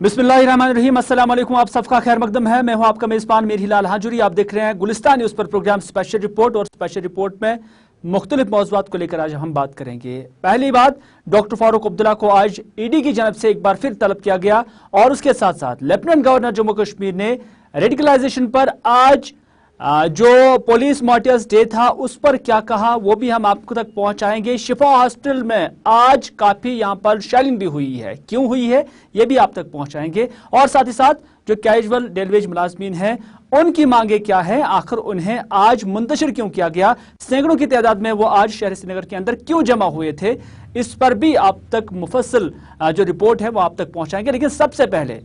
बिस्मिल्लाहिर्रहमानिर्रहीम, अस्सलाम वालेकुम। आप सबका खैर मकदम है। मैं हूं आपका मेज़बान मीर हिलाल हाजुरी। आप देख रहे हैं गुलिस्तान न्यूज़ पर प्रोग्राम स्पेशल रिपोर्ट, और स्पेशल रिपोर्ट में मुख्तलिफ मौज़ूआत को लेकर आज हम बात करेंगे। पहली बात, डॉक्टर फारूक अब्दुल्ला को आज ईडी की जानब से एक बार फिर तलब किया गया, और उसके साथ साथ लेफ्टिनेंट गवर्नर जम्मू कश्मीर ने रेडिकलाइजेशन पर आज जो पुलिस मार्टियर्स डे था उस पर क्या कहा वो भी हम आपको तक पहुंचाएंगे। शिफा हॉस्टल में आज काफी यहां पर शेलिंग भी हुई है, क्यों हुई है ये भी आप तक पहुंचाएंगे। और साथ ही साथ जो कैजुअल डेलीवेज मुलाजमीन हैं उनकी मांगे क्या है, आखिर उन्हें आज मुंतशिर क्यों किया गया, सैकड़ों की तादाद में वो आज शहर श्रीनगर के अंदर क्यों जमा हुए थे, इस पर भी आप तक मुफस्सल जो रिपोर्ट है वो आप तक पहुंचाएंगे। लेकिन सबसे पहले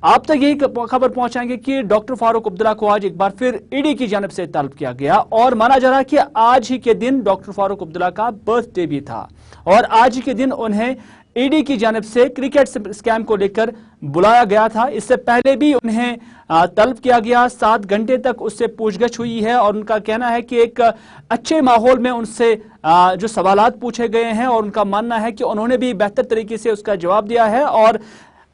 आप तक यही खबर पहुंचाएंगे कि डॉक्टर फारूक अब्दुल्ला को आज एक बार फिर ईडी की जानब से तलब किया गया, और माना जा रहा है कि आज ही के दिन डॉक्टर फारूक अब्दुल्ला का बर्थडे भी था, और आज ही के दिन उन्हें ईडी की जानब से क्रिकेट स्कैम को लेकर बुलाया गया था। इससे पहले भी उन्हें तलब किया गया, 7 घंटे तक उससे पूछगछ हुई है, और उनका कहना है कि एक अच्छे माहौल में उनसे जो सवालात पूछे गए हैं, और उनका मानना है कि उन्होंने भी बेहतर तरीके से उसका जवाब दिया है। और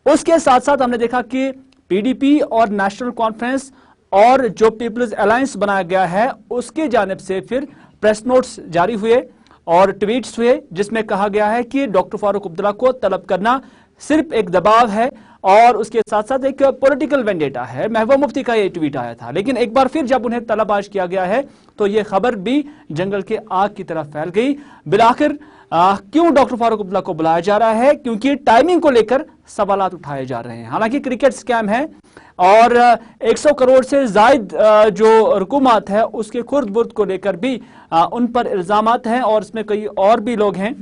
उसके साथ साथ हमने देखा कि पीडीपी और नेशनल कॉन्फ्रेंस और जो पीपल्स अलायंस बनाया गया है उसके जानिब से फिर प्रेस नोट्स जारी हुए और ट्वीट्स हुए, जिसमें कहा गया है कि डॉक्टर फारूक अब्दुल्ला को तलब करना सिर्फ एक दबाव है, और उसके साथ साथ एक पॉलिटिकल वेंडेटा है। महबूबा मुफ्ती का ये ट्वीट आया था, लेकिन एक बार फिर जब उन्हें तलब आज किया गया है तो ये खबर भी जंगल के आग की तरफ फैल गई। बिलाखिर क्यों डॉक्टर फारूक अब्दुल्ला को बुलाया जा रहा है, क्योंकि टाइमिंग को लेकर सवालात उठाए जा रहे हैं। हालांकि क्रिकेट स्कैम है और 100 करोड़ से जायद जो रकूमात है उसके खुर्द बुर्द को लेकर भी उन पर इल्जामात हैं, और इसमें कई और भी लोग हैं।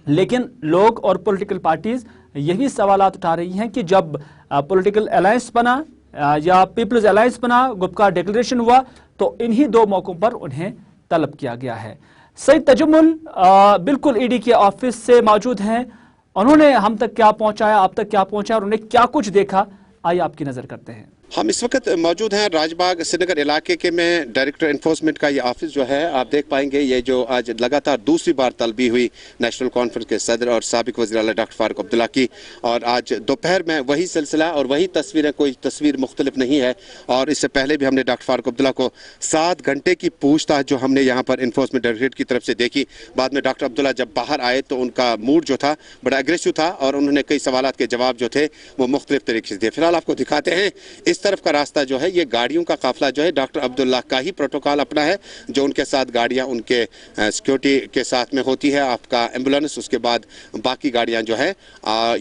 लेकिन लोग और पॉलिटिकल पार्टीज यही सवालात उठा रही हैं कि जब पॉलिटिकल अलायंस बना या पीपल्स अलायंस बना, गुपकार डिक्लेरेशन हुआ, तो इन्हीं दो मौकों पर उन्हें तलब किया गया है। सईद तजम्मुल बिल्कुल ईडी के ऑफिस से मौजूद हैं, उन्होंने हम तक क्या पहुंचाया, आप तक क्या पहुंचा, और उन्हें क्या कुछ देखा, आइए आपकी नजर करते हैं। हम इस वक्त मौजूद हैं राजबाग श्रीनगर इलाके के में डायरेक्टर इन्फोर्समेंट का ये ऑफिस जो है, आप देख पाएंगे ये जो आज लगातार दूसरी बार तलबी हुई नेशनल कॉन्फ्रेंस के सदर और साबिक वज़ीर आला डॉक्टर फारूक अब्दुल्ला की, और आज दोपहर में वही सिलसिला और वही तस्वीरें, कोई तस्वीर मुख्तलिफ नहीं है। और इससे पहले भी हमने डॉक्टर फारूक अब्दुल्ला को 7 घंटे की पूछताछ जो हमने यहाँ पर इन्फोर्समेंट डायरेक्टरेट की तरफ से देखी। बाद में डॉक्टर अब्दुल्ला जब बाहर आए तो उनका मूड जो था बड़ा एग्रेसिव था, और उन्होंने कई सवालात के जवाब जो थे वो मुख्तलिफ तरीके से दिए। फिलहाल आपको दिखाते हैं इस तरफ का रास्ता जो है, ये गाड़ियों का काफिला जो है डॉक्टर अब्दुल्ला का ही प्रोटोकॉल अपना है, जो उनके साथ गाड़ियां उनके सिक्योरिटी के साथ में होती है, आपका एम्बुलेंस, उसके बाद बाकी गाड़ियां जो है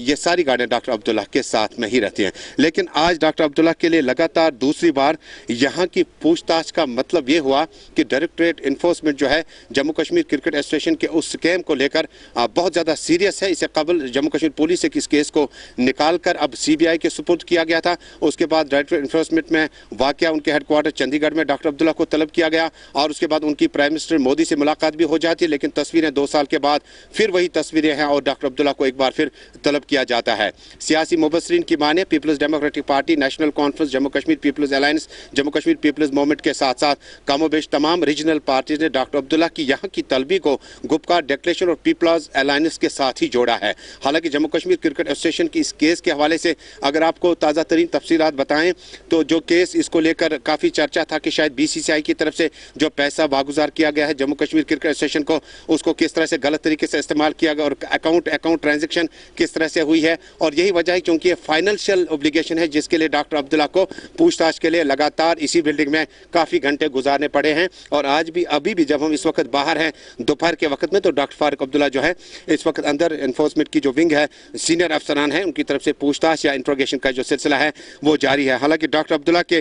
ये सारी गाड़ियां डॉक्टर अब्दुल्ला के साथ में ही रहती हैं। लेकिन आज डॉक्टर अब्दुल्ला के लिए लगातार दूसरी बार यहाँ की पूछताछ का मतलब ये हुआ कि डायरेक्टरेट इन्फोर्समेंट जो है जम्मू कश्मीर क्रिकेट एसोसिएशन के उस स्कैम को लेकर बहुत ज़्यादा सीरियस है। इससे कबल जम्मू कश्मीर पुलिस से इस केस को निकाल कर अब CBI के सुपुर्द किया गया था। उसके बाद डायरेक्टरेट इन्फोर्समेंट में वाकया उनके हेडक्वार्टर चंडीगढ़ में डॉक्टर अब्दुल्ला को तलब किया गया, और उसके बाद उनकी प्राइम मिनिस्टर मोदी से मुलाकात भी हो जाती है। लेकिन तस्वीरें 2 साल के बाद फिर वही तस्वीरें हैं, और डॉक्टर अब्दुल्ला को एक बार फिर तलब किया जाता है। सियासी मुबस्सरीन की माने people's democratic party, national conference, Jammu Kashmir people's alliance, Jammu Kashmir people's movement के साथ साथ कमोबेश तमाम रीजनल पार्टीज ने डॉक्टर अब्दुल्ला की यहाँ की तलबी को गुपकार डिक्लेरेशन और पीपल्स अलायंस के साथ ही जोड़ा है। हालांकि जम्मू कश्मीर क्रिकेट एसोसिएशन की इस केस के हवाले से अगर आपको ताज़ा तरीन तफसीलात बताएं तो जो केस इसको लेकर काफ़ी चर्चा था कि शायद BCCI की तरफ से जो पैसा वागुजार किया गया है जम्मू कश्मीर क्रिकेट एसोसिएशन को, उसको किस तरह से गलत तरीके से इस्तेमाल किया गया, और अकाउंट ट्रांजैक्शन किस तरह से हुई है। और यही वजह है क्योंकि ये फाइनेंशियल ऑब्लिगेशन है जिसके लिए डॉक्टर अब्दुल्ला को पूछताछ के लिए लगातार इसी बिल्डिंग में काफ़ी घंटे गुजारने पड़े हैं। और आज भी अभी भी जब हम इस वक्त बाहर हैं दोपहर के वक्त में, तो डॉक्टर फारूक अब्दुल्ला जो है इस वक्त अंदर इन्फोर्समेंट की जो विंग है, सीनियर अफसरान है, उनकी तरफ से पूछताछ या इंट्रोगेशन का जो सिलसिला है वो जारी है। हालांकि डॉक्टर अब्दुल्ला के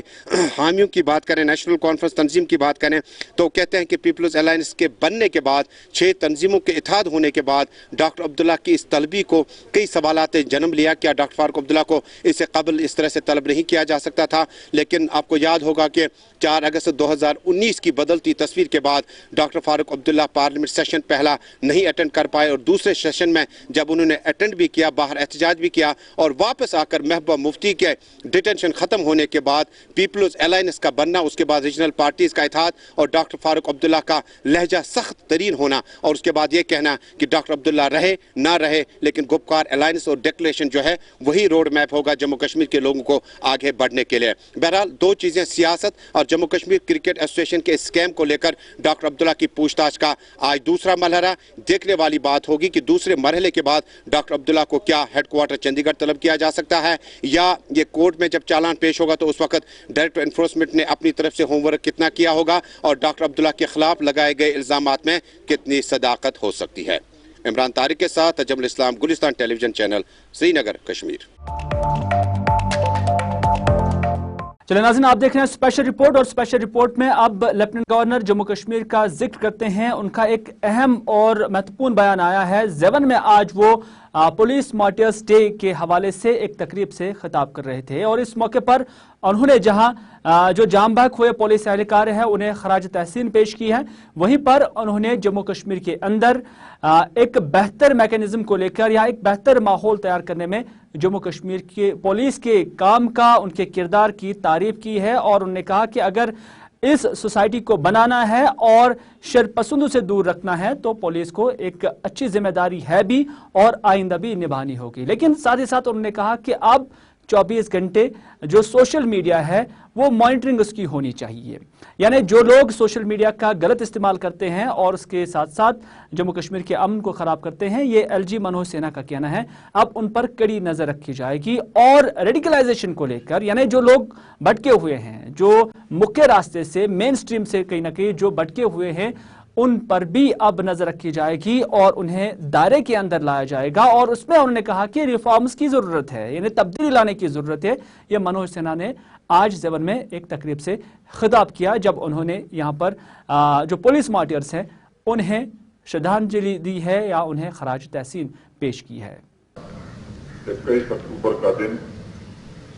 हामियों की बात करें, नेशनल कॉन्फ्रेंस तंजीम की बात करें, तो कहते हैं कि पीपल्स अलायंस के बनने के बाद 6 तंजीमों के इत्तेहाद होने के बाद डॉक्टर अब्दुल्ला की इस तलबी को कई सवालात जन्म लिया। क्या डॉक्टर फारूक अब्दुल्ला को इससे कबल इस तरह से तलब नहीं किया जा सकता था? लेकिन आपको याद होगा कि 4 अगस्त 2019 की बदलती तस्वीर के बाद doctor Farooq Abdullah parliament session पहला नहीं अटेंड कर पाए, और दूसरे सेशन में जब उन्होंने अटेंड भी किया, बाहर एहतजाज भी किया, और वापस आकर महबूबा मुफ्ती के डिटेंशन खत्म ख़त्म होने के बाद पीपल्स अलायंस का बनना, उसके बाद रीजनल पार्टीज़ का इत्तेहाद और डॉक्टर फारूक अब्दुल्ला का लहजा सख्त तरीन होना, और उसके बाद ये कहना कि डॉक्टर अब्दुल्ला रहे ना रहे लेकिन गुपकार अलायंस और डिक्लेरेशन जो है वही रोड मैप होगा जम्मू कश्मीर के लोगों को आगे बढ़ने के लिए। बहरहाल दो चीज़ें, सियासत और जम्मू कश्मीर क्रिकेट एसोसिएशन के स्कैम को लेकर डॉक्टर अब्दुल्ला की पूछताछ का आज दूसरा मरहला। देखने वाली बात होगी कि दूसरे मरहले के बाद डॉक्टर अब्दुल्ला को क्या हेडक्वार्टर चंडीगढ़ तलब किया जा सकता है, या ये कोर्ट में जब चालान पेश होगा तो उस वक्त डायरेक्टर एनफोर्समेंट ने अपनी तरफ से होमवर्क कितना किया होगा और डॉक्टर अब्दुल्ला के खिलाफ लगाए गए इल्जामात में कितनी सदाकत हो सकती है। इमरान तारिक के साथ तजमुल इस्लाम, गुलिस्तान टेलीविजन चैनल, श्रीनगर, कश्मीर। चलिए नाज़रीन, आप देख रहे हैं स्पेशल रिपोर्ट, और स्पेशल रिपोर्ट में अब लेफ्टिनेंट गवर्नर जम्मू कश्मीर का जिक्र करते हैं। उनका एक अहम और महत्वपूर्ण बयान आया है। ज़ेवन में आज वो पुलिस मार्टियर्स डे के हवाले से एक तकरीब से खिताब कर रहे थे, और इस मौके पर उन्होंने जहां जो जाम बहक हुए पुलिस एहलकार हैं उन्हें खराज तहसीन पेश की है, वहीं पर उन्होंने जम्मू कश्मीर के अंदर एक बेहतर मैकेनिज्म को लेकर या एक बेहतर माहौल तैयार करने में जम्मू कश्मीर के पुलिस के काम का, उनके किरदार की तारीफ की है। और उन्होंने कहा कि अगर इस सोसाइटी को बनाना है और शरपसंदों से दूर रखना है तो पुलिस को एक अच्छी जिम्मेदारी है भी और आइंदा भी निभानी होगी। लेकिन साथ ही साथ उन्होंने कहा कि अब 24 घंटे जो सोशल मीडिया है वो मॉनिटरिंग उसकी होनी चाहिए, यानी जो लोग सोशल मीडिया का गलत इस्तेमाल करते हैं और उसके साथ साथ जम्मू कश्मीर के अमन को खराब करते हैं, ये एलजी मनोज सिन्हा का कहना है, अब उन पर कड़ी नजर रखी जाएगी। और रेडिकलाइजेशन को लेकर, यानी जो लोग भटके हुए हैं, जो मुख्य रास्ते से, मेन स्ट्रीम से कहीं ना कहीं जो भटके हुए हैं, उन पर भी अब नजर रखी जाएगी और उन्हें दायरे के अंदर लाया जाएगा। और उसमें उन्होंने कहा कि रिफॉर्म्स की जरूरत है, यानी तब्दीली लाने की जरूरत है। यह मनोज सिन्हा ने आज ज़ेवन में एक तकरीब से खिताब किया, जब उन्होंने यहाँ पर जो पुलिस मार्टियर्स हैं उन्हें श्रद्धांजलि दी है या उन्हें खराज तहसीन पेश की है। 21 अक्टूबर का दिन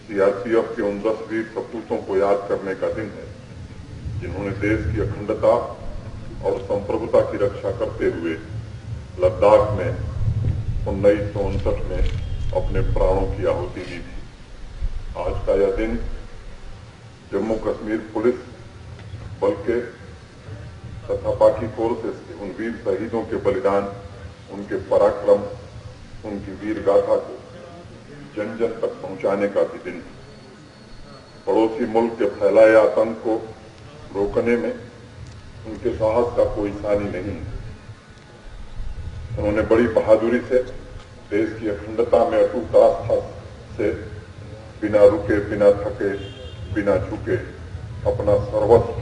सीआरपीएफ के उन 10 वीर सपूतों को याद करने का दिन है जिन्होंने देश की अखंडता और संप्रभुता की रक्षा करते हुए लद्दाख में 1959 में अपने प्राणों की आहुति दी थी। आज का यह दिन जम्मू कश्मीर पुलिस बल के तथा बाकी फोर्सेस के उन वीर शहीदों के बलिदान, उनके पराक्रम, उनकी वीर गाथा को जन जन तक पहुंचाने का भी दिन है। पड़ोसी मुल्क के फैलाए आतंक को रोकने में उनके साहस का कोई सानी नहीं है। उन्होंने बड़ी बहादुरी से देश की अखंडता में अटूट आस्था से बिना रुके, बिना थके, बिना झुके अपना सर्वस्व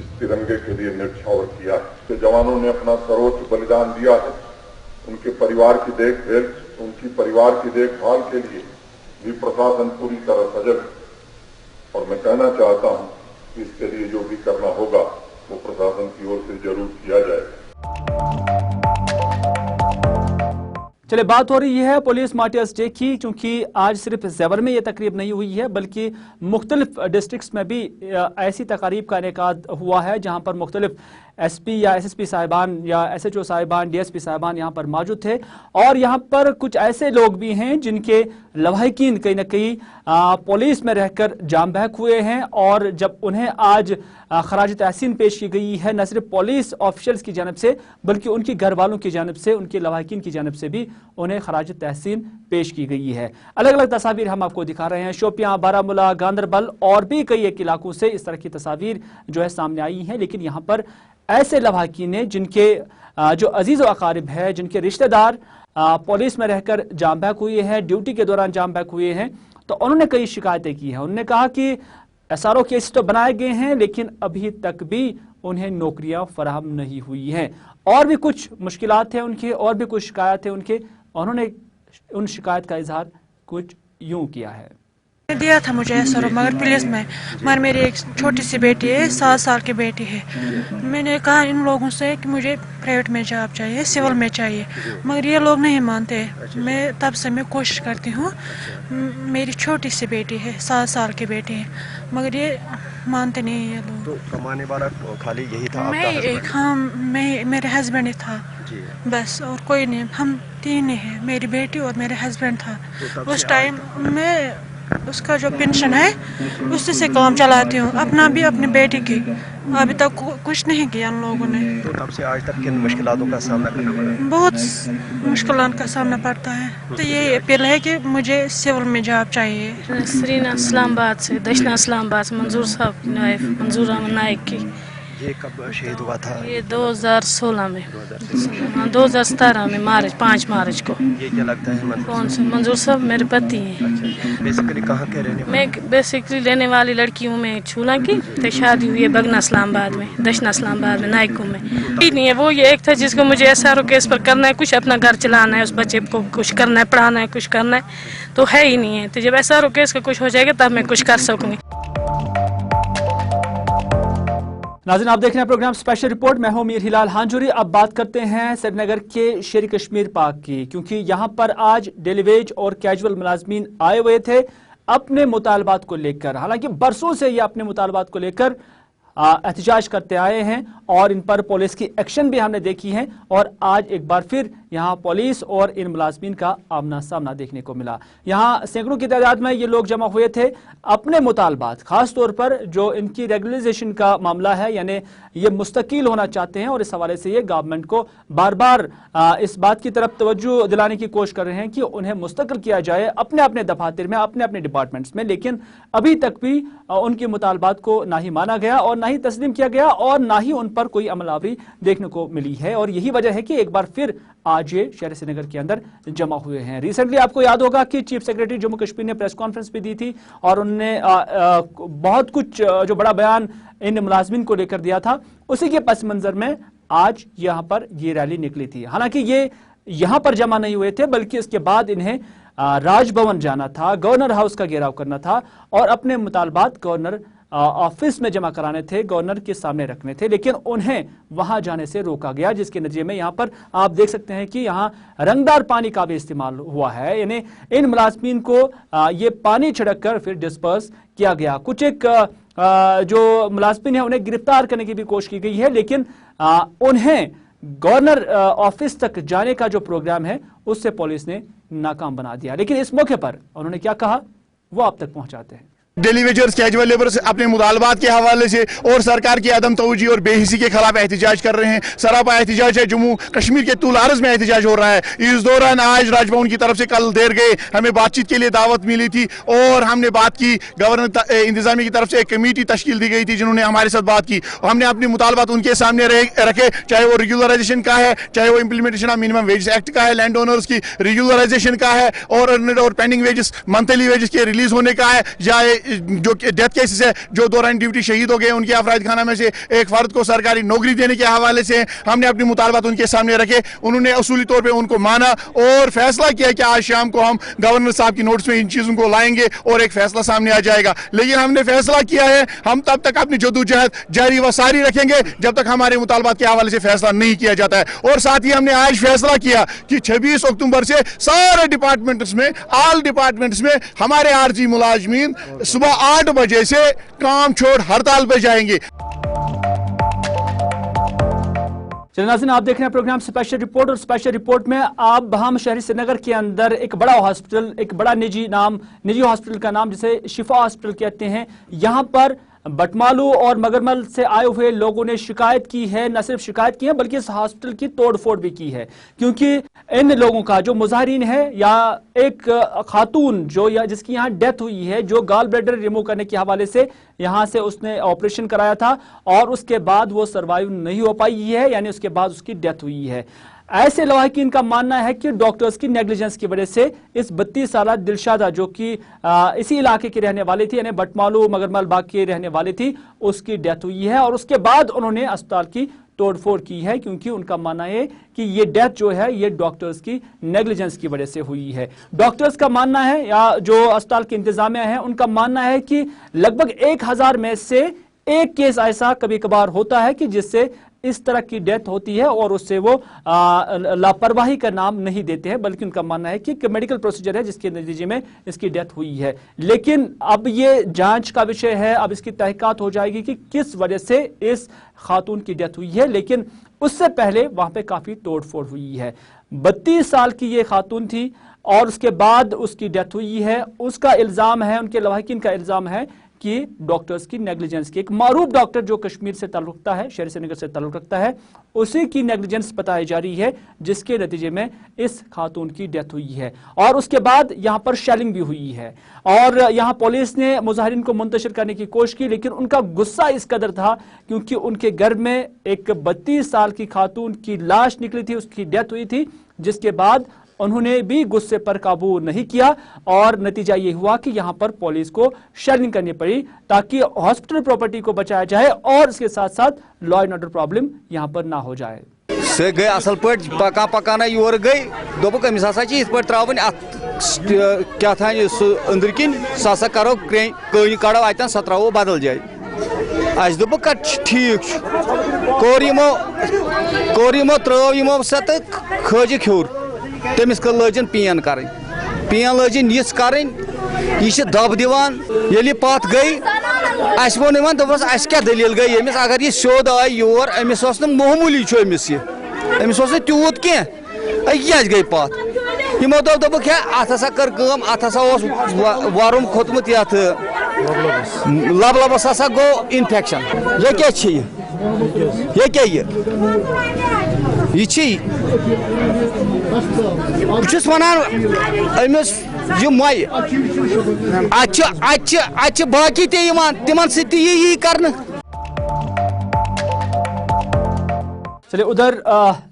इस तिरंगे के लिए न्यौछावर किया है। के जवानों ने अपना सर्वोच्च बलिदान दिया है। उनके परिवार की देखभाल के लिए भी प्रशासन पूरी तरह सजग है और मैं कहना चाहता हूं कि इसके लिए जो भी करना होगा वो प्रशासन की ओर से जरूर किया जाएगा। चलिए, बात हो रही है पुलिस मार्टियर्स डे की, क्योंकि आज सिर्फ ज़ेवर में ये तकरीब नहीं हुई है बल्कि मुख्तलिफ डिस्ट्रिक्ट्स में भी ऐसी तकारीब का इनेकाद हुआ है जहां पर मुख्तलिफ एसपी या एसएसपी साहिबान या एसएचओ साहिबान, डीएसपी साहिबान यहाँ पर मौजूद थे। और यहाँ पर कुछ ऐसे लोग भी हैं जिनके लवाहिकीन कहीं ना कहीं पुलिस में रहकर जाम बहक हुए हैं, और जब उन्हें आज खराज तहसीन पेश की गई है न सिर्फ पुलिस ऑफिशल्स की जानब से बल्कि उनके घर वालों की जानब से, उनके लवाहिकीन की जानब से भी उन्हें खराज तहसीन पेश की गई है। अलग अलग तस्वीर हम आपको दिखा रहे हैं, शोपियां, बारामूला, गांदरबल और भी कई एक इलाकों से इस तरह की तस्वीर जो है सामने आई हैं। लेकिन यहाँ पर ऐसे लवाहिकीन हैं जिनके जो अजीज व अकारिब है, जिनके रिश्तेदार पुलिस में रहकर जाम बहक हुए हैं, ड्यूटी के दौरान जाम बहक हुए हैं, तो उन्होंने कई शिकायतें की हैं। उन्होंने कहा कि एसआरओ केस तो बनाए गए हैं लेकिन अभी तक भी उन्हें नौकरियां फराहम नहीं हुई हैं, और भी कुछ मुश्किलात हैं उनके, और भी कुछ शिकायत है उनके। उन्होंने उन शिकायत का इजहार कुछ यूं किया है। दिया था मुझे एसआरओ मगर पुलिस में, मगर मेरी एक छोटी सी बेटी है, 7 साल की बेटी है। मैंने कहा इन लोगों से कि मुझे प्राइवेट में जॉब चाहिए, सिविल में चाहिए, मगर ये लोग नहीं मानते। मैं तब से मैं कोशिश करती हूँ, मेरी छोटी सी बेटी है, 7 साल की बेटी है, मगर ये मानते नहीं ये लोग। तो कमाने वाला खाली यही था मैं आपका एक, हाँ, मैं मेरे हस्बैंड ही था जी। बस, और कोई नहीं, हम तीन ही हैं, मेरी बेटी और मेरे हस्बैंड था। तो तब उस से टाइम मैं उसका जो पेंशन है उसी से काम चलाती हूँ, अपना भी अपनी बेटी की। अभी तक कुछ नहीं किया उन लोगों ने। तो तब से आज तक किन मुश्किलातों का सामना करना पड़ा? बहुत मुश्किलों का सामना पड़ता है। तो ये अपील है कि मुझे सिविल में जॉब चाहिए। सरीना इस्लामाबाद से, दक्षिण इस्लामाबाद से, मंजूर साहब की वाइफ, मंजूर अहमद नाइक की। ये कब शहीद हुआ था? ये 2016 में, 2017 में, मार्च 5 मार्च को। ये क्या लगता है कौन से? मंजूर साहब मेरे पति हैं। बेसिकली कहाँ के रहने वाले? मैं बेसिकली रहने वाली लड़की हूँ, मैं छूला की। तो शादी हुई है बगना इस्लामाबाद में, दक्षिण इस्लामाबाद में, नाइको में। नहीं है वो, ये एक था जिसको मुझे SRO केस पर करना है, कुछ अपना घर चलाना है, उस बच्चे को कुछ करना है, पढ़ाना है, कुछ करना है, तो है ही नहीं है। तो जब SRO केस का कुछ हो जाएगा तब मैं कुछ कर सकूँगी। नाज़रीन, आप देख रहे हैं प्रोग्राम स्पेशल रिपोर्ट। मैं हूं मीर हिलाल हांजुरी। अब बात करते हैं श्रीनगर के शेर कश्मीर पार्क की, क्योंकि यहां पर आज डेली वेज और कैजुअल मुलाजमीन आए हुए थे अपने मुतालबात को लेकर। हालांकि बरसों से ये अपने मुतालबात को लेकर एहतजाज करते आए हैं और इन पर पुलिस की एक्शन भी हमने देखी है, और आज एक बार फिर यहाँ पुलिस और इन मुलाजमीन का आमना सामना देखने को मिला। यहाँ सैकड़ों की तादाद में ये लोग जमा हुए थे अपने मुतालबात, खास तौर पर जो इनकी रेगुलराइजेशन का मामला है, यानी ये मुस्तकिल होना चाहते हैं, और इस हवाले से ये गवर्नमेंट को बार बार इस बात की तरफ तवज्जो दिलाने की कोशिश कर रहे हैं कि उन्हें मुस्तकिल किया जाए अपने अपने दफातर में, अपने अपने डिपार्टमेंट्स में। लेकिन अभी तक भी उनके मुतालबात को ना ही माना गया और ना ही तस्लीम किया गया और ना ही उन पर कोई अमलावरी देखने को मिली है, और यही वजह है कि एक बार फिर आज ये शहर श्रीनगर के अंदर जमा हुए हैं। रिसेंटली आपको याद होगा कि चीफ सेक्रेटरी जम्मू कश्मीर ने प्रेस कॉन्फ्रेंस भी दी थी और उन्होंने बहुत कुछ जो बड़ा बयान इन मुलाजमीन को लेकर दिया था। उसी के पस मंजर में आज यहाँ पर ये रैली निकली थी। हालांकि ये यहाँ पर जमा नहीं हुए थे, बल्कि इसके बाद इन्हें राजभवन जाना था, गवर्नर हाउस का घेराव करना था और अपने मुतालबात गवर्नर ऑफिस में जमा कराने थे, गवर्नर के सामने रखने थे। लेकिन उन्हें वहां जाने से रोका गया, जिसके नतीजे में यहां पर आप देख सकते हैं कि यहां रंगदार पानी का भी इस्तेमाल हुआ है, यानी इन मुलाजमीन को ये पानी छिड़क कर फिर डिस्पर्स किया गया। कुछ एक जो मुलाजमीन है उन्हें गिरफ्तार करने की भी कोशिश की गई है, लेकिन उन्हें गवर्नर ऑफिस तक जाने का जो प्रोग्राम है उससे पुलिस ने नाकाम बना दिया। लेकिन इस मौके पर उन्होंने क्या कहा वो आप तक पहुंचाते हैं। डेली वेजर्स कैजुअल लेबर्स अपने मुतालबात के हवाले से और सरकार की अदम तवज्जो और बेहिसी के खिलाफ एहतजाज कर रहे हैं। सरापा एहतजाज है, जम्मू कश्मीर के तूल अर्ज में एहतजाज हो रहा है। इस दौरान आज राजभवन की तरफ से कल देर गए हमें बातचीत के लिए दावत मिली थी और हमने बात की, गवर्नर इंतजामी की तरफ से एक कमेटी तश्कील दी गई थी जिन्होंने हमारे साथ बात की। हमने अपने मुतालबात उनके सामने रखे, चाहे वो रेगुलराइजेशन का है, चाहे वो implementation of minimum wage act का है, लैंड ओनर्स की रेगुलराइजेशन का है, और पेंडिंग वेजेस, मंथली वेजेस के रिलीज होने का है, चाहे जो डेथ केसेस है, जो दौरान ड्यूटी शहीद हो गए उनके अफराद खाना में से एक फर्द को सरकारी नौकरी देने के हवाले से हमने अपनी मुतालबात उनके सामने रखे। उन्होंने असूली तौर पे उनको माना और फैसला किया कि आज शाम को हम गवर्नर साहब की नोटिस में इन चीजों को लाएंगे और एक फैसला सामने आ जाएगा। लेकिन हमने फैसला किया है हम तब तक अपनी जद्दोजहद जारी व सारी रखेंगे जब तक हमारे मुतालबात के हवाले से फैसला नहीं किया जाता है। और साथ ही हमने आज फैसला किया कि 26 अक्टूबर से सारे डिपार्टमेंट्स में, ऑल डिपार्टमेंट्स में हमारे आरजी मुलाजमीन सुबह 8 बजे से काम छोड़ हड़ताल पर जाएंगे। चलिए नाज़रीन, आप देख रहे हैं प्रोग्राम स्पेशल रिपोर्ट, और स्पेशल रिपोर्ट में अब हम शहर श्रीनगर के अंदर एक बड़ा हॉस्पिटल, एक बड़ा निजी हॉस्पिटल का नाम जिसे शिफा हॉस्पिटल कहते हैं, यहाँ पर बटमालू और मगरमल से आए हुए लोगों ने शिकायत की है। न सिर्फ शिकायत की है बल्कि इस हॉस्पिटल की तोड़फोड़ भी की है, क्योंकि इन लोगों का जो मुजाहरीन है या एक खातून जो जिसकी यहाँ डेथ हुई है, जो गॉल ब्लैडर रिमूव करने के हवाले से यहाँ से उसने ऑपरेशन कराया था और उसके बाद वो सर्वाइव नहीं हो पाई है, यानी उसके बाद उसकी डेथ हुई है। ऐसे लवाहिकीन का मानना है कि डॉक्टर्स की नेग्लिजेंस की वजह से इस 32 साल दिलशादा जो कि इसी इलाके की रहने वाली थी, यानी बटमालू मगरमल बाग की रहने वाली थी, उसकी डेथ हुई है और उसके बाद उन्होंने अस्पताल की तोड़फोड़ की है, क्योंकि उनका मानना है कि ये डेथ जो है ये डॉक्टर्स की नेग्लिजेंस की वजह से हुई है। डॉक्टर्स का मानना है या जो अस्पताल के इंतजामिया है उनका मानना है कि लगभग 1000 में से एक केस ऐसा कभी कभार होता है कि जिससे इस तरह की डेथ होती है और उससे वो लापरवाही का नाम नहीं देते हैं, बल्कि उनका मानना है कि मेडिकल प्रोसीजर है जिसके नतीजे में इसकी डेथ हुई है। लेकिन अब ये जांच का विषय है, अब इसकी तहकीकात हो जाएगी कि किस वजह से इस खातून की डेथ हुई है। लेकिन उससे पहले वहां पे काफी तोड़फोड़ हुई है। 32 साल की ये खातून थी और उसके बाद उसकी डेथ हुई है। उसका इल्जाम है, उनके लवाहिकीन का इल्जाम है कि डॉक्टर्स की नेग्लिजेंस की। एक मारूफ डॉक्टर जो कश्मीर से ताल्लुक रखता है, शहर श्रीनगर से ताल्लुक रखता है, उसी की नेग्लिजेंस बताई जा रही है, जिसके नतीजे में इस खातून की डेथ हुई है। और उसके बाद यहां पर शेलिंग भी हुई है और यहां पुलिस ने मुजाहिरीन को मुंतशिर करने की कोशिश की, लेकिन उनका गुस्सा इस कदर था क्योंकि उनके घर में एक 32 साल की खातून की लाश निकली थी, उसकी डेथ हुई थी, जिसके बाद उन्होंने भी गुस्से पर काबू नहीं किया और नतीजा ये हुआ कि यहां पर पुलिस को शेलिंग करनी पड़ी ताकि हॉस्पिटल प्रॉपर्टी को बचाया जाए और इसके साथ साथ लॉ एंड ऑर्डर प्रॉब्लम यहां पर ना हो जाए। से गई असल पे पका पकाना योर गई दोपक अमिस हसा त्रावन क्या था अंदर किन सह करो कहीं कड़ो अतन सह त्रो बदल जाए। अस दोप ठीक कोर यमो त्रो यमो सा तो खजिक हूर तमिस लजन पेन कर पेन लजन यिस कर यह दब दिवान ये पत गई अस वो दोपस अस क्या दलील गई अमिस अगर यह सोद आय योर अमिस मामूली अमिस अमिस तूत क्या गई पत यमो दोपक अत हसा कर अत हसा वरुम खोतमुत यथ लब लबस हसा गो इन्फेक्शन ये क्या बस वनान अमिस मय अच्छ बाकी तिमन सही कर। चलिए, उधर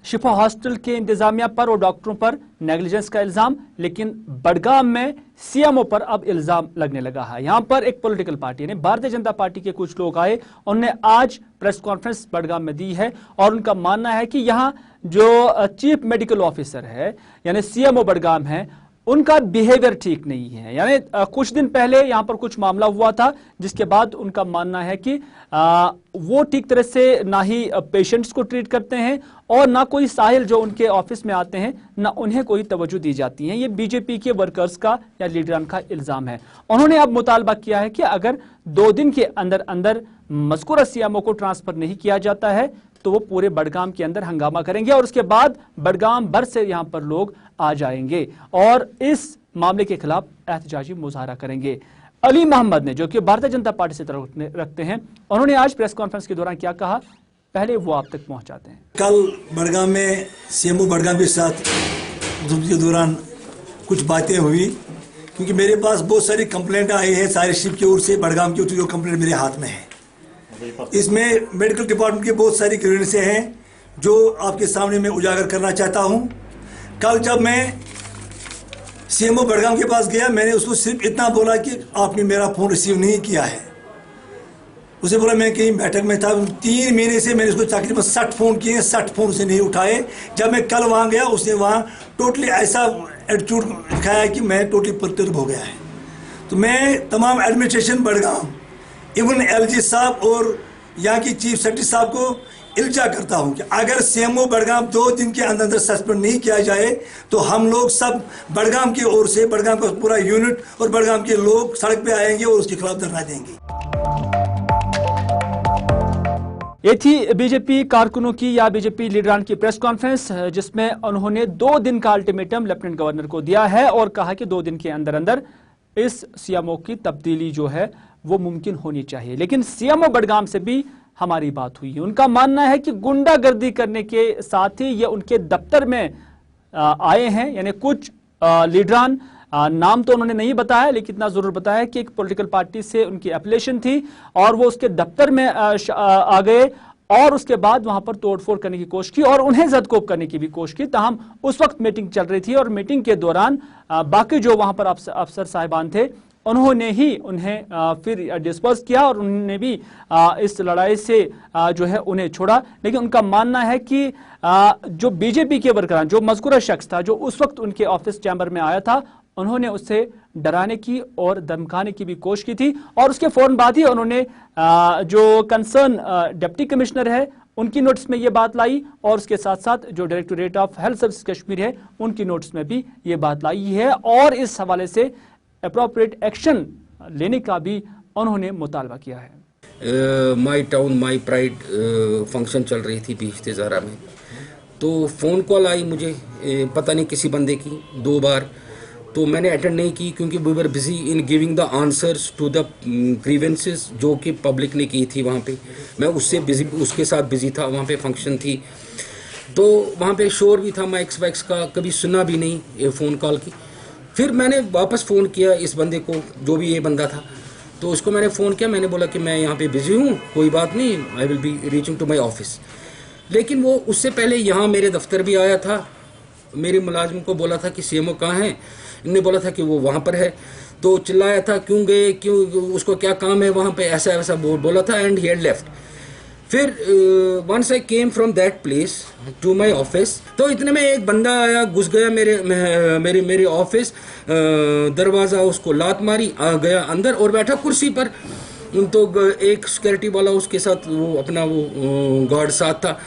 शिफा हॉस्पिटल के इंतजामिया पर और डॉक्टरों पर नेग्लिजेंस का इल्जाम, लेकिन बडगाम में सीएमओ पर अब इल्जाम लगने लगा है। यहां पर एक पॉलिटिकल पार्टी ने, भारतीय जनता पार्टी के कुछ लोग आए, उन्होंने आज प्रेस कॉन्फ्रेंस बडगाम में दी है और उनका मानना है कि यहां जो चीफ मेडिकल ऑफिसर है यानी सीएमओ बडगाम है, उनका बिहेवियर ठीक नहीं है। यानी कुछ दिन पहले यहां पर कुछ मामला हुआ था जिसके बाद उनका मानना है कि वो ठीक तरह से ना ही पेशेंट्स को ट्रीट करते हैं और ना कोई साहिल जो उनके ऑफिस में आते हैं ना उन्हें कोई तवज्जो दी जाती है। ये बीजेपी के वर्कर्स का या लीडरान का इल्जाम है। उन्होंने अब मुतालबा किया है कि अगर 2 दिन के अंदर अंदर मज़कूरा सीएमओ को ट्रांसफर नहीं किया जाता है तो वो पूरे बडगाम के अंदर हंगामा करेंगे और उसके बाद बडगाम भर से यहां पर लोग आ जाएंगे और इस मामले के खिलाफ एहतजाजी मुजाहरा करेंगे। अली मोहम्मद ने, जो कि भारतीय जनता पार्टी से ताल्लुक रखते हैं, उन्होंने आज प्रेस कॉन्फ्रेंस के दौरान क्या कहा, पहले वो आप तक पहुंचाते हैं। कल बडगाम में सीएमओ बडगाम के साथ के दौरान कुछ बातें हुई क्योंकि मेरे पास बहुत सारी कंप्लेंट आई है सारे शिप की ओर से, बडगाम की ओर से जो कंप्लेंट मेरे हाथ में है। इसमें मेडिकल डिपार्टमेंट की बहुत सारी ग्रीवेंसें हैं जो आपके सामने मैं उजागर करना चाहता हूं। कल जब मैं सीएमओ बडगाम के पास गया, मैंने उसको सिर्फ इतना बोला कि आपने मेरा फ़ोन रिसीव नहीं किया है। उसे बोला मैं कहीं बैठक में था। 3 महीने से मैंने उसको तकरीबन 60 फ़ोन किए, 60 फ़ोन उसे नहीं उठाए। जब मैं कल वहाँ गया, उसने वहाँ टोटली ऐसा एटीट्यूड दिखाया कि मैं टोटली परतर्ब हो गया है। तो मैं तमाम एडमिनिस्ट्रेशन बडगाम, इवन एलजी साहब और यहाँ की चीफ सेक्रेटरी साहब को इल्जा करता हूँ कि अगर सीएमओ बडगाम 2 दिन के अंदर सस्पेंड नहीं किया जाए तो हम लोग सब बडगाम की ओर से, बडगाम का पूरा यूनिट और बडगाम के लोग सड़क पे आएंगे और उसके खिलाफ धरना देंगे। ये थी बीजेपी कारकुनों की या बीजेपी लीडरान की प्रेस कॉन्फ्रेंस, जिसमें उन्होंने 2 दिन का अल्टीमेटम लेफ्टिनेंट गवर्नर को दिया है और कहा कि 2 दिन के अंदर अंदर इस सीएमओ की तब्दीली जो है वो मुमकिन होनी चाहिए। लेकिन सीएमओ बडगाम से भी हमारी बात हुई है। उनका मानना है कि गुंडागर्दी करने के साथ ही ये उनके दफ्तर में आए हैं, यानी कुछ लीडरान, नाम तो उन्होंने नहीं बताया लेकिन इतना जरूर बताया कि एक पॉलिटिकल पार्टी से उनकी एफिलिएशन थी और वो उसके दफ्तर में आ गए और उसके बाद वहां पर तोड़फोड़ करने की कोशिश की और उन्हें जदकोब करने की भी कोशिश की। ताहम उस वक्त मीटिंग चल रही थी और मीटिंग के दौरान बाकी जो वहां पर अफसर साहिबान थे उन्होंने ही उन्हें फिर डिस्पर्स किया और उन्होंने भी इस लड़ाई से जो है उन्हें छोड़ा। लेकिन उनका मानना है कि जो बीजेपी के वर्करान, जो मज़कूरा शख्स था जो उस वक्त उनके ऑफिस चैम्बर में आया था, उन्होंने उससे डराने की और धमकाने की भी कोशिश की थी और उसके फौरन बाद ही उन्होंने जो कंसर्न डिप्टी कमिश्नर है उनकी नोटिस में ये बात लाई और उसके साथ साथ जो directorate of health service Kashmir है उनकी नोटिस में भी ये बात लाई है और इस हवाले से अप्रोप्रिएट एक्शन लेने का भी उन्होंने मुतालबा किया है। माई टाउन माई प्राइड फंक्शन चल रही थी बीच तेजारा में, तो फ़ोन कॉल आई मुझे पता नहीं किसी बंदे की 2 बार, तो मैंने अटेंड नहीं की क्योंकि we were busy in giving the answers to the grievances जो कि पब्लिक ने की थी। वहाँ पे मैं उसके साथ बिजी था, वहाँ पे फंक्शन थी, तो वहाँ पे शोर भी था माइक्स वैक्स का, कभी सुना भी नहीं ये फ़ोन कॉल की। फिर मैंने वापस फ़ोन किया इस बंदे को, जो भी ये बंदा था, तो उसको मैंने फ़ोन किया, मैंने बोला कि मैं यहाँ पे बिज़ी हूँ, कोई बात नहीं, I will be reaching to my office. लेकिन वो उससे पहले यहाँ मेरे दफ्तर भी आया था, मेरे मुलाजिम को बोला था कि सीएमओ कहाँ है, इन्होंने बोला था कि वो वहाँ पर है, तो चिल्लाया था क्यों गए, क्यों, उसको क्या काम है वहाँ पे, ऐसा वैसा बोला था, एंड ही हैड लेफ्ट। फिर once I came from that place to my office, तो इतने में एक बंदा आया, घुस गया मेरे ऑफिस, दरवाज़ा उसको लात मारी, आ गया अंदर और बैठा कुर्सी पर। तो एक सिक्योरिटी वाला उसके साथ वो अपना वो गार्ड साथ था,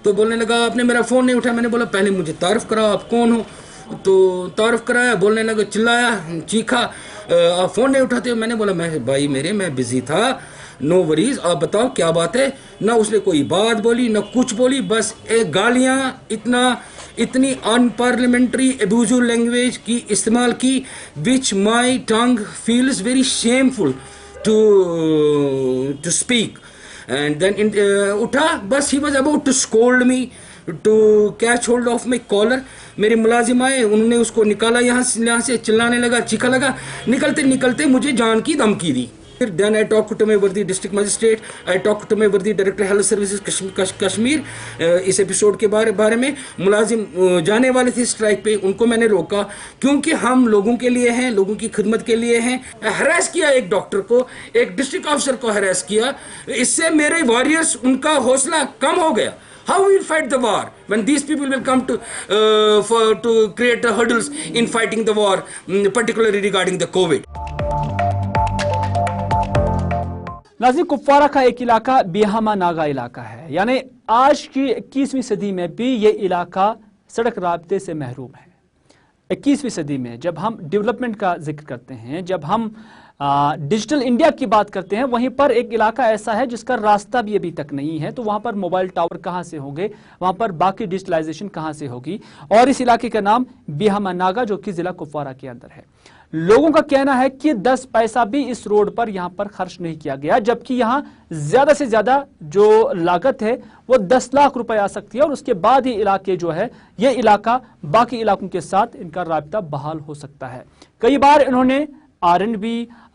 तो बोलने लगा आपने मेरा फ़ोन नहीं उठाया। मैंने बोला पहले मुझे तारुफ कराओ आप कौन हो, तो तारुफ कराया, बोलने लगा, चिल्लाया, चीखा, आप फ़ोन नहीं उठाते हो। मैंने बोला मैं बिज़ी था, नो वरीज, आप बताओ क्या बात है। ना उसने कोई बात बोली ना कुछ बोली, बस एक गालियाँ इतनी अनपार्लियामेंट्री एब्यूजिव लैंग्वेज की इस्तेमाल की, which my tongue feels very shameful to speak, and then उठा, बस he was about to scold me, to catch hold of my collar। मेरे मुलाजिम आए, उन्होंने उसको निकाला यहाँ से, चिल्लाने लगा, चीखा लगा, निकलते मुझे जान की धमकी दी। फिर then I talked to my वर्दी district magistrate, I talked to my वर्दी डायरेक्टर हेल्थ सर्विसेज कश्मीर। इस एपिसोड के बारे में मुलाजिम जाने वाले थे स्ट्राइक पे, उनको मैंने रोका क्योंकि हम लोगों के लिए हैं, लोगों की खिदमत के लिए हैं। हरास किया एक डॉक्टर को, एक डिस्ट्रिक्ट ऑफिसर को हरास किया, इससे मेरे वॉरियर्स उनका हौसला कम हो गया। How we will fight the war when these people will come to create hurdles in fighting the war, particularly regarding the COVID। नाज़रीन, कुपवारा का एक इलाका बिहामा नागा इलाका है, यानी आज की 21वीं सदी में भी ये इलाका सड़क राब्ते से महरूम है। 21वीं सदी में जब हम डेवलपमेंट का जिक्र करते हैं, जब हम डिजिटल इंडिया की बात करते हैं, वहीं पर एक इलाका ऐसा है जिसका रास्ता भी अभी तक नहीं है, तो वहां पर मोबाइल टावर कहां से होंगे, वहां पर बाकी डिजिटलाइजेशन कहां से होगी। और इस इलाके का नाम बिहामा नागा जो कि जिला कुपवारा के अंदर है। लोगों का कहना है कि 10 पैसा भी इस रोड पर यहां पर खर्च नहीं किया गया, जबकि यहां ज्यादा से ज्यादा जो लागत है वो 10 लाख रुपए आ सकती है और उसके बाद ही इलाके जो है ये इलाका बाकी इलाकों के साथ इनका राब्ता बहाल हो सकता है। कई बार इन्होंने R&B,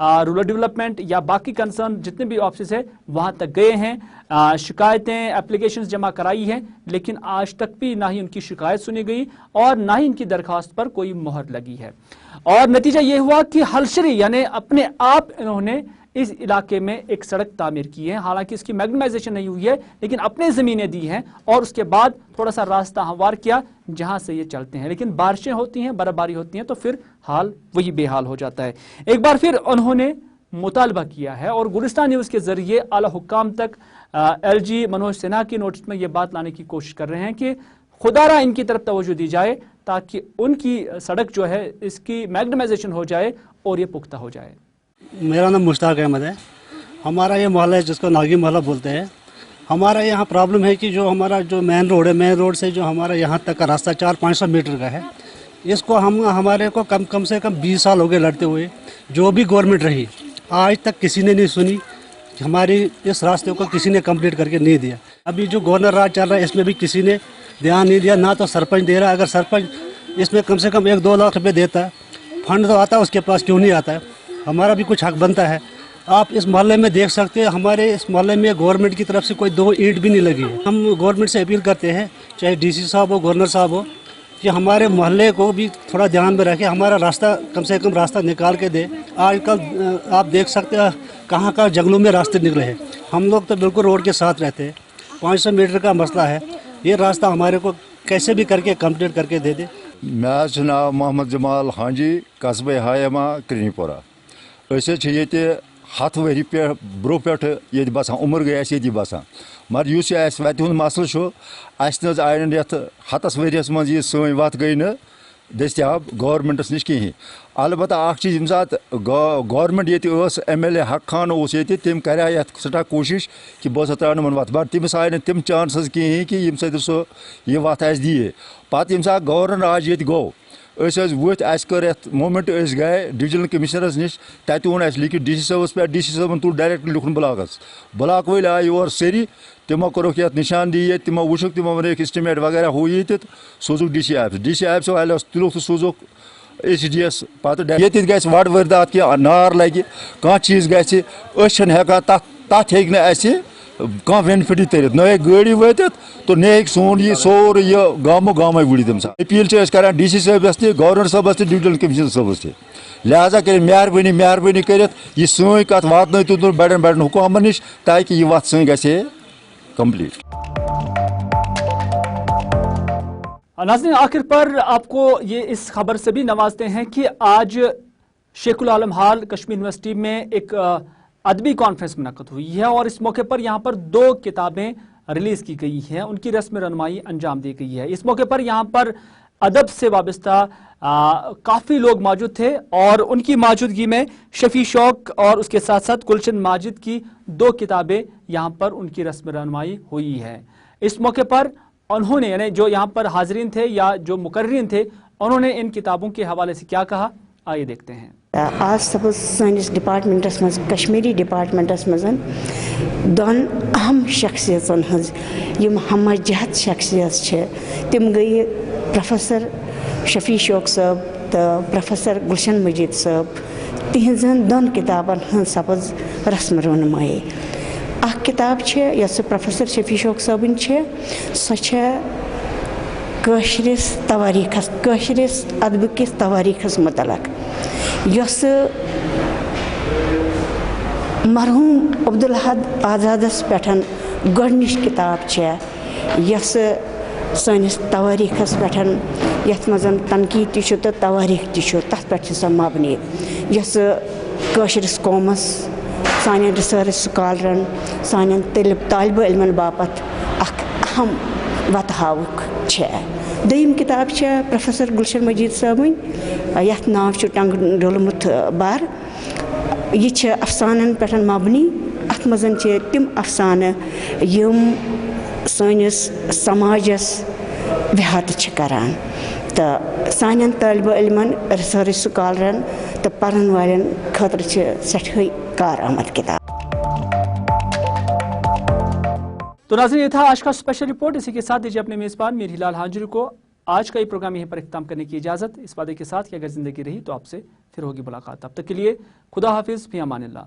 रूरल डेवलपमेंट या बाकी कंसर्न जितने भी ऑफिस है वहां तक गए हैं, शिकायतें एप्लीकेशंस जमा कराई हैं, लेकिन आज तक भी ना ही उनकी शिकायत सुनी गई और ना ही इनकी दरखास्त पर कोई मोहर लगी है। और नतीजा ये हुआ कि हलशरी यानी अपने आप इन्होंने इस इलाके में एक सड़क तामीर की है, हालांकि इसकी मैग्नेटाइजेशन नहीं हुई है, लेकिन अपने जमीनें दी हैं और उसके बाद थोड़ा सा रास्ता हमवार किया जहां से ये चलते हैं। लेकिन बारिशें होती हैं, बर्फबारी होती है, तो फिर हाल वही बेहाल हो जाता है। एक बार फिर उन्होंने मुतालबा किया है और गुलिस्तान न्यूज के जरिए आला हुक्काम तक LG मनोज सिन्हा की नोटिस में ये बात लाने की कोशिश कर रहे हैं कि खुदारा इनकी तरफ तवज्जो दी जाए ताकि उनकी सड़क जो है इसकी मैग्नेटाइजेशन हो जाए और ये पुख्ता हो जाए। मेरा नाम मुश्ताक अहमद है। हमारा ये मोहल्ला है जिसको नागी मोहल्ला बोलते हैं। हमारा यहाँ प्रॉब्लम है कि जो हमारा जो मेन रोड है, मेन रोड से जो हमारा यहाँ तक का रास्ता 400-500 मीटर का है, इसको हमारे को कम से कम 20 साल हो गए लड़ते हुए। जो भी गवर्नमेंट रही आज तक किसी ने नहीं सुनी, हमारी इस रास्ते को किसी ने कंप्लीट करके नहीं दिया। अभी जो गवर्नर राज चल रहा है इसमें भी किसी ने ध्यान नहीं दिया, ना तो सरपंच दे रहा है। अगर सरपंच इसमें कम से कम 1-2 लाख रुपये देता है, फंड तो आता है, उसके पास क्यों नहीं आता है? हमारा भी कुछ हक बनता है। आप इस मोहल्ले में देख सकते हैं, हमारे इस मोहल्ले में गवर्नमेंट की तरफ से कोई 2 ईंट भी नहीं लगी है। हम गवर्नमेंट से अपील करते हैं, चाहे DC साहब हो, गवर्नर साहब हो, कि हमारे मोहल्ले को भी थोड़ा ध्यान में रखें, हमारा रास्ता कम से कम रास्ता निकाल के दे। आजकल आप देख सकते हैं कहाँ जंगलों में रास्ते निकले हैं। हम लोग तो बिल्कुल रोड के साथ रहते हैं। 500 मीटर का मसला है, ये रास्ता हमारे को कैसे भी करके कंप्लीट करके दे दे। मैं नाम मोहम्मद जमाल हांजी, कस्बे हायमा क्रिनीपोरा। ये 7 वरी पे ब्रो पे ये बसान उम्र गए ये बसान मगर युस यह वत हुंद मसल अस आय यथ हतस वरियस मज यह सं वत गई न दस्तियाब गवर्नमेंटस नश कहीं अलबत्ता अख चीज यम सात गवर्नमेंट ये MLA हक खान ये तम कर सठा कोशिश कि बह त्रा वत मगर तमिस आय तम चांसेस कहीं कि यम सह यह वत दिए पत यम सात गवर्नर आज ये गो वत कर मोमेंट गए डिविजनल कमिश्नरस नश तत वोन लिखित DC साहबस पे DC साहबन तुल डायरेक्ट लिखुन ब्लाक वल आए योर सेरी तमो कोरक ये निशानदी ये तमो वुक तमो वन एस्टिमेट वगैरह हु ये सोजुक DC ऑफिस वाले तुलुक तो सोजुक ACDS पत ये गस वड वर्दात कि नार लगे कह चीज गन हेकान तथ हे कह बेनिफिट तर न गाड़ी वत तो न सोन यह सोर यह गामो गामे वुड़ तम अपील कर DC साहबस गवर्नर साहबस डिविजनल कमिश्नर साहबस लिहाजा कर मेहरबानी कर यह सं कत वात बड़न बड़न हुकामन नश ताकि यह वत सं गए कंप्लीट। नाज़रीन, आखिर पर आपको ये इस खबर से भी नवाजते हैं कि आज शेखुल आलम हाल कश्मीर यूनिवर्सिटी में एक अदबी कॉन्फ्रेंस मुनक्कद हुई है और इस मौके पर यहाँ पर 2 किताबें रिलीज की गई हैं, उनकी रस्म रनुमाई अंजाम दी गई है। इस मौके पर यहाँ पर अदब से वाबस्ता काफ़ी लोग मौजूद थे और उनकी मौजूदगी में शफी शौक और उसके साथ साथ गुलशन माजिद की 2 किताबें यहाँ पर उनकी रस्म रनुमाई हुई है। इस मौके पर उन्होंने, यानी जो यहाँ पर हाजरीन थे या जो मुकर्रीन थे, उन्होंने इन किताबों के हवाले से क्या कहा, आइए देखते हैं। आज सपोज सानिस डिपार्टमेंटस मज कश्मीरी डिपार्टमेंटस मज दोन अहम शख्सियतन हज यम हम जहत शख्सियत तम गई प्रोफेसर शफी शौक साहब तो प्रोफेसर गुलशन मजीद साहब तिहन दोन किताबन हज सपोज रस्म रनुमाई। अख किताब यस प्रोफेसर शफी शौक साहबन सशरिस तवारीखस कशरिस अदब किस तवारीखस मुतलक यस मरहूम अब्दुल हद आज़ादस पेठन गडनिश किताब यस सनिस तवारीखस पेठन यथ मजन तनकीद तो तवारीख तथ पे सह मबनी यस कशरिस कौमस सान रिसर्च स्कॉलरन सान तालिब इल्मन बापत अख अहम वत हाउक दम किताब प्रोफेसर गुलशन मजीद साहबन यथ नाव टंग डोलमुत बार यह अफसान पे मबनी अत मजन तम अफसान यम सनिस समाजस व्याहत करान तो सान तालिब इल्मन रिसर्च स्कॉलरन तो पढ़न वालन खतर सठे कारआमद किताब। तो नाज़रीन, ये था आज का स्पेशल रिपोर्ट। इसी के साथ दीजिए अपने मेज़बान मीर हिलाल हांजुरी को आज का ये प्रोग्राम यहीं पर इख्तिताम करने की इजाज़त, इस वादे के साथ कि अगर ज़िंदगी रही तो आपसे फिर होगी मुलाकात। तब तक के लिए खुदा हाफिज़, फ़ी अमानिल्लाह।